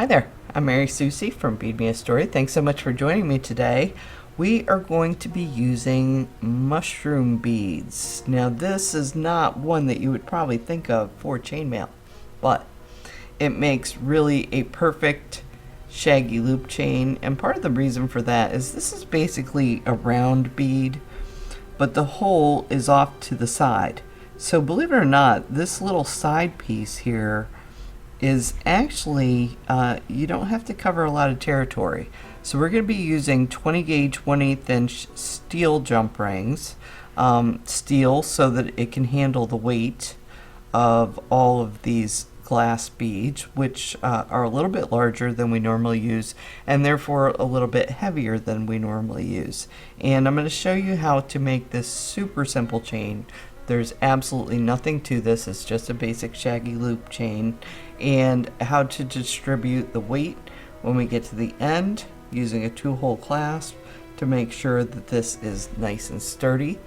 Hi there, I'm Mary Susie from Bead Me a Story. Thanks so much for joining me today. We are going to be using mushroom beads. Now this is not one that you would probably think of for chainmail, but it makes really a perfect shaggy loop chain, and part of the reason for that is this is basically a round bead, but the hole is off to the side. So believe it or not, this little side piece here is actually, you don't have to cover a lot of territory. So we're going to be using 20 gauge 1/8 inch steel jump rings, steel so that it can handle the weight of all of these glass beads, which are a little bit larger than we normally use and therefore a little bit heavier than we normally use. And I'm going to show you how to make this super simple chain. There's absolutely nothing to this, it's just a basic shaggy loop chain, and how to distribute the weight when we get to the end using a 2-hole clasp to make sure that this is nice and sturdy.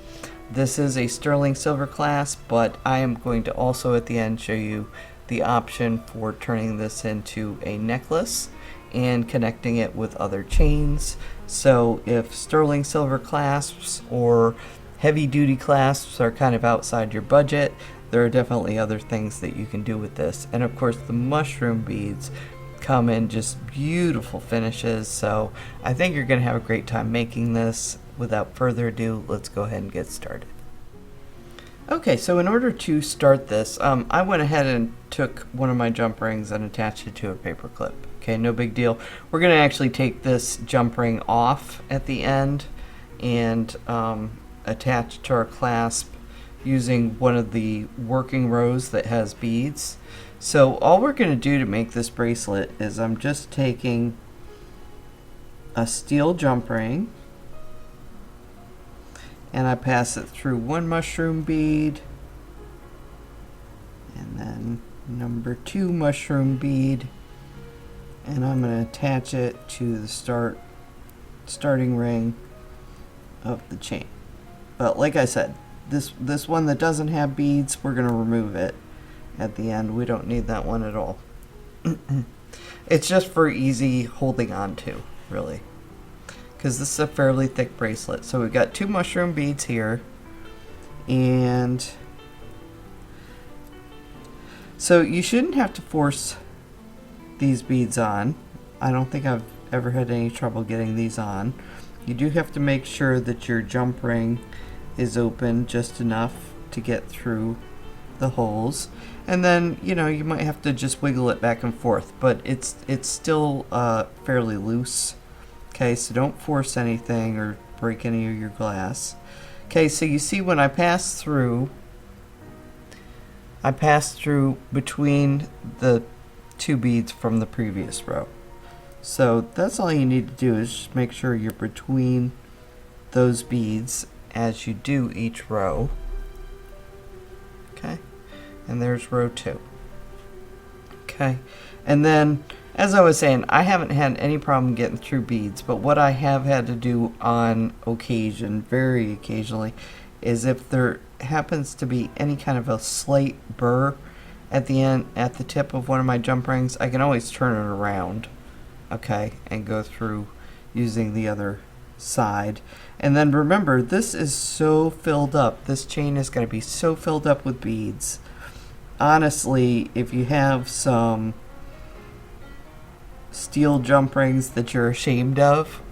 This is a sterling silver clasp, but I am going to also at the end show you the option for turning this into a necklace and connecting it with other chains. So if sterling silver clasps or heavy duty clasps are kind of outside your budget, there are definitely other things that you can do with this. And of course the mushroom beads come in just beautiful finishes, so I think you're going to have a great time making this. Without further ado, let's go ahead and get started. Okay, so in order to start this, I went ahead and took one of my jump rings and attached it to a paper clip. Okay, no big deal. We're going to actually take this jump ring off at the end and attach to our clasp using one of the working rows that has beads. So all we're going to do to make this bracelet is I'm just taking a steel jump ring and I pass it through one mushroom bead and then number 2 mushroom bead, and I'm going to attach it to the starting ring of the chain. But like I said, this one that doesn't have beads, we're going to remove it at the end. We don't need that one at all. It's just for easy holding on to, really, because this is a fairly thick bracelet. So we've got 2 mushroom beads here, and so you shouldn't have to force these beads on. I don't think I've ever had any trouble getting these on. You do have to make sure that your jump ring is open just enough to get through the holes, and then you might have to just wiggle it back and forth, but it's still fairly loose. Okay, so don't force anything or break any of your glass. Okay, so you see when I pass through between the 2 beads from the previous row. So that's all you need to do, is just make sure you're between those beads as you do each row. Okay, and there's row 2. Okay, and then as I was saying, I haven't had any problem getting through beads, but what I have had to do on occasion, very occasionally, is if there happens to be any kind of a slight burr at the end, at the tip of one of my jump rings, I can always turn it around, okay, and go through using the other side. And then remember, this is so filled up. This chain is going to be so filled up with beads. Honestly, if you have some steel jump rings that you're ashamed of,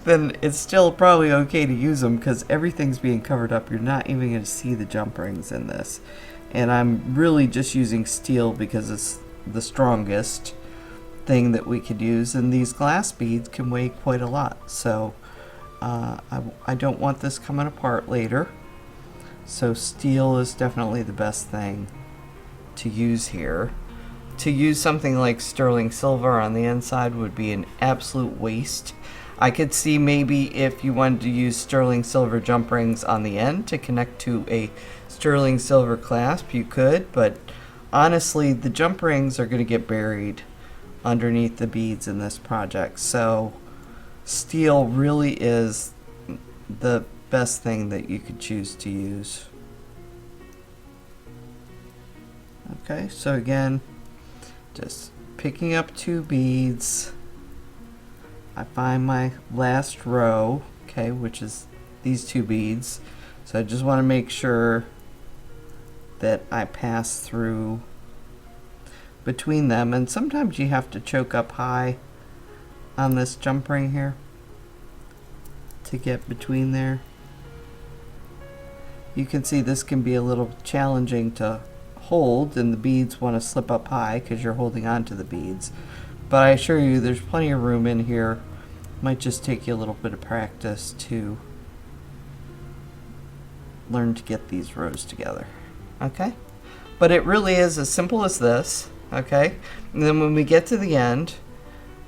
then it's still probably okay to use them because everything's being covered up. You're not even going to see the jump rings in this. And I'm really just using steel because it's the strongest thing that we could use, and these glass beads can weigh quite a lot, so I don't want this coming apart later, so steel is definitely the best thing to use here. To use something like sterling silver on the inside would be an absolute waste. I could see maybe if you wanted to use sterling silver jump rings on the end to connect to a sterling silver clasp, you could, but honestly the jump rings are going to get buried underneath the beads in this project, so steel really is the best thing that you could choose to use. Okay, so again, just picking up 2 beads. I find my last row, okay, which is these 2 beads. So I just want to make sure that I pass through between them, and sometimes you have to choke up high on this jump ring here to get between there. You can see this can be a little challenging to hold, and the beads want to slip up high because you're holding on to the beads. But I assure you there's plenty of room in here. Might just take you a little bit of practice to learn to get these rows together. Okay? But it really is as simple as this. Okay? And then when we get to the end,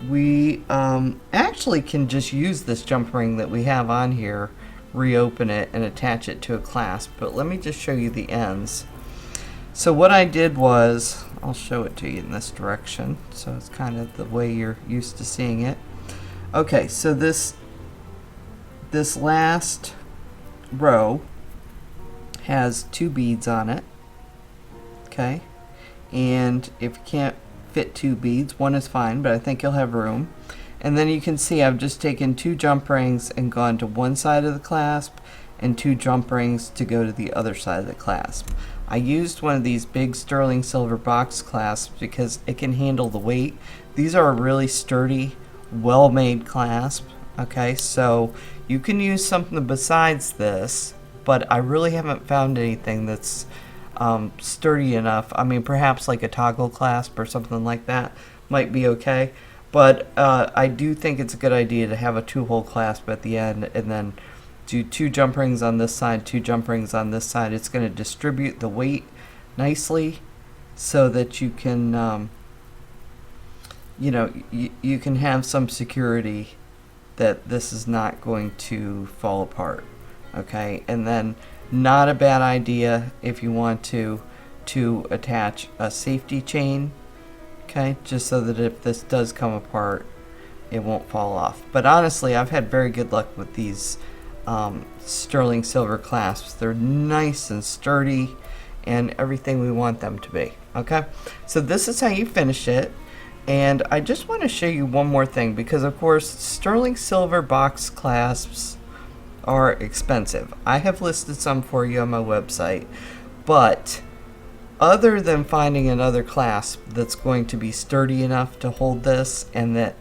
we actually can just use this jump ring that we have on here, reopen it, and attach it to a clasp. But let me just show you the ends. So what I did was, I'll show it to you in this direction, so it's kind of the way you're used to seeing it. Okay, so this last row has 2 beads on it. Okay, and if you can't fit 2 beads, 1 is fine, but I think you'll have room. And then you can see I've just taken 2 jump rings and gone to one side of the clasp, and 2 jump rings to go to the other side of the clasp. I used one of these big sterling silver box clasps because it can handle the weight. These are a really sturdy, well-made clasp. Okay, so you can use something besides this, but I really haven't found anything that's sturdy enough. I mean, perhaps like a toggle clasp or something like that might be okay, but I do think it's a good idea to have a 2-hole clasp at the end, and then do 2 jump rings on this side, 2 jump rings on this side. It's going to distribute the weight nicely so that you can you can have some security that this is not going to fall apart. Okay, and then not a bad idea if you want to attach a safety chain, okay, just so that if this does come apart, it won't fall off. But honestly, I've had very good luck with these sterling silver clasps. They're nice and sturdy and everything we want them to be. Okay, so this is how you finish it. And I just want to show you one more thing, because of course sterling silver box clasps are expensive. I have listed some for you on my website, but other than finding another clasp that's going to be sturdy enough to hold this and that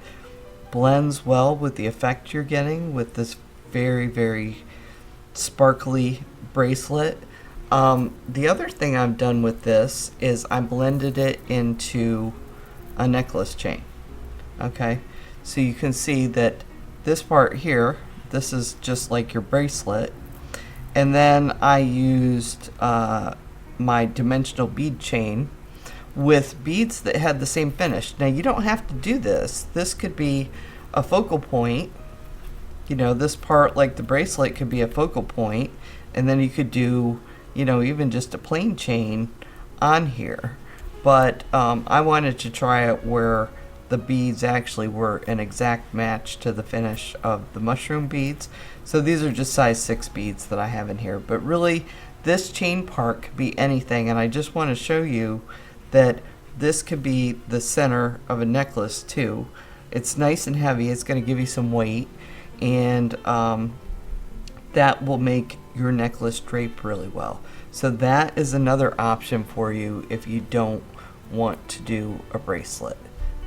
blends well with the effect you're getting with this very, very sparkly bracelet, the other thing I've done with this is I blended it into a necklace chain. Okay, so you can see that this part here, this is just like your bracelet, and then I used my dimensional bead chain with beads that had the same finish. Now you don't have to do this. This could be a focal point. You know, this part, like the bracelet, could be a focal point, and then you could do, you know, even just a plain chain on here. But I wanted to try it where the beads actually were an exact match to the finish of the mushroom beads. So these are just size 6 beads that I have in here. But really, this chain part could be anything, and I just want to show you that this could be the center of a necklace too. It's nice and heavy. It's going to give you some weight, and that will make your necklace drape really well. So that is another option for you if you don't want to do a bracelet.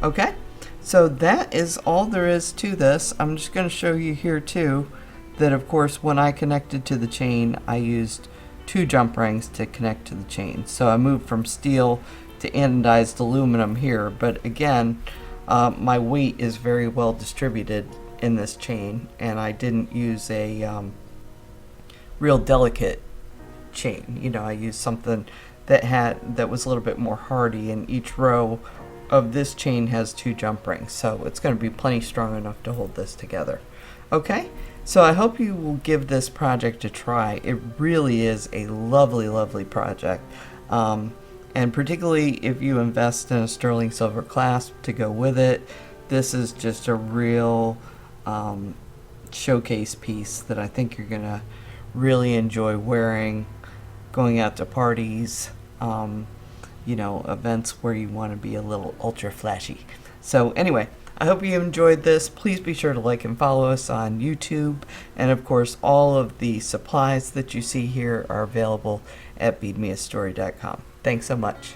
Okay, so that is all there is to this. I'm just going to show you here too that of course when I connected to the chain, I used 2 jump rings to connect to the chain. So I moved from steel to anodized aluminum here, but again, my weight is very well distributed in this chain, and I didn't use a real delicate chain. You know, I used something that was a little bit more hardy, and each row of this chain has 2 jump rings, so it's going to be plenty strong enough to hold this together. Okay, so I hope you will give this project a try. It really is a lovely, lovely project, and particularly if you invest in a sterling silver clasp to go with it, this is just a real showcase piece that I think you're gonna really enjoy wearing, going out to parties, events where you want to be a little ultra flashy. So anyway, I hope you enjoyed this. Please be sure to like and follow us on YouTube. And of course, all of the supplies that you see here are available at beadmeastory.com. Thanks so much.